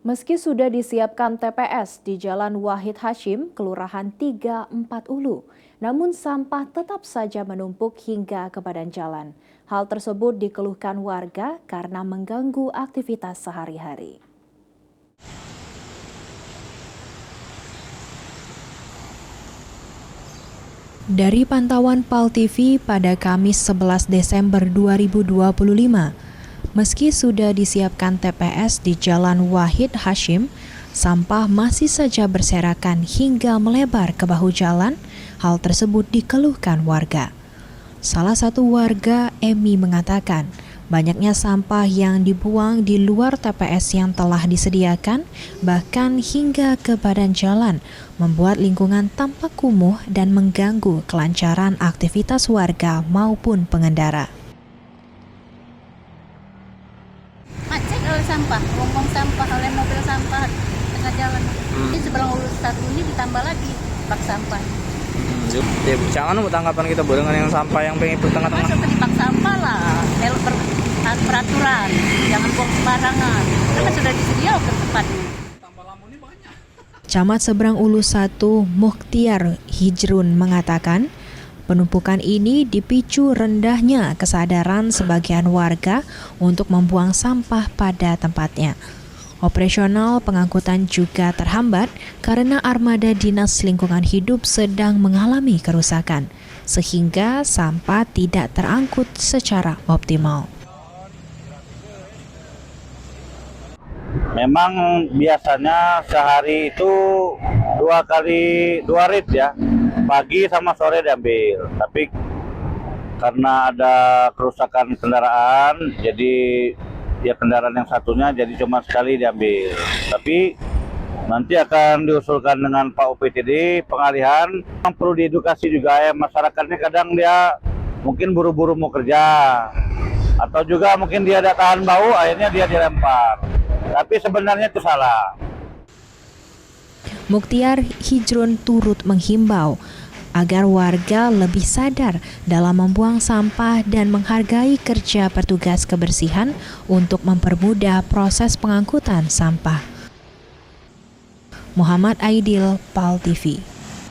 Meski sudah disiapkan TPS di Jalan Wahid Hashim, Kelurahan 34 Ulu, namun sampah tetap saja menumpuk hingga ke badan jalan. Hal tersebut dikeluhkan warga karena mengganggu aktivitas sehari-hari. Dari pantauan PAL TV pada Kamis 11 Desember 2025, meski sudah disiapkan TPS di Jalan Wahid Hashim, sampah masih saja berserakan hingga melebar ke bahu jalan. Hal tersebut dikeluhkan warga. Salah satu warga, Emi, mengatakan banyaknya sampah yang dibuang di luar TPS yang telah disediakan, bahkan hingga ke badan jalan, membuat lingkungan tampak kumuh dan mengganggu kelancaran aktivitas warga maupun pengendara. Macet oleh sampah, buang sampah oleh mobil sampah tengah jalan. Ini seberang Ulus 1 ini ditambah lagi bak sampah. Ya, jangan tanggapan kita dengan yang sampah yang pengen tengah-tengah. Masuk ke bak sampah lah, peraturan, jangan buang sembarangan. Karena sudah disediakan tempatnya. Camat Seberang Ulus 1 Mukhtiar Hijrun mengatakan, penumpukan ini dipicu rendahnya kesadaran sebagian warga untuk membuang sampah pada tempatnya. Operasional pengangkutan juga terhambat karena armada Dinas Lingkungan Hidup sedang mengalami kerusakan, sehingga sampah tidak terangkut secara optimal. Memang biasanya sehari itu dua rit ya, pagi sama sore diambil. Tapi karena ada kerusakan kendaraan, jadi ya kendaraan yang satunya jadi cuma sekali diambil. Tapi nanti akan diusulkan dengan Pak UPTD pengalihan. Yang perlu diedukasi juga ya, masyarakatnya kadang dia mungkin buru-buru mau kerja, atau juga mungkin dia ada tahan bau, akhirnya dia dilempar. Tapi sebenarnya itu salah. Mukhtiar Hijrun turut menghimbau agar warga lebih sadar dalam membuang sampah dan menghargai kerja petugas kebersihan untuk mempermudah proses pengangkutan sampah. Muhammad Aidil, PAL TV.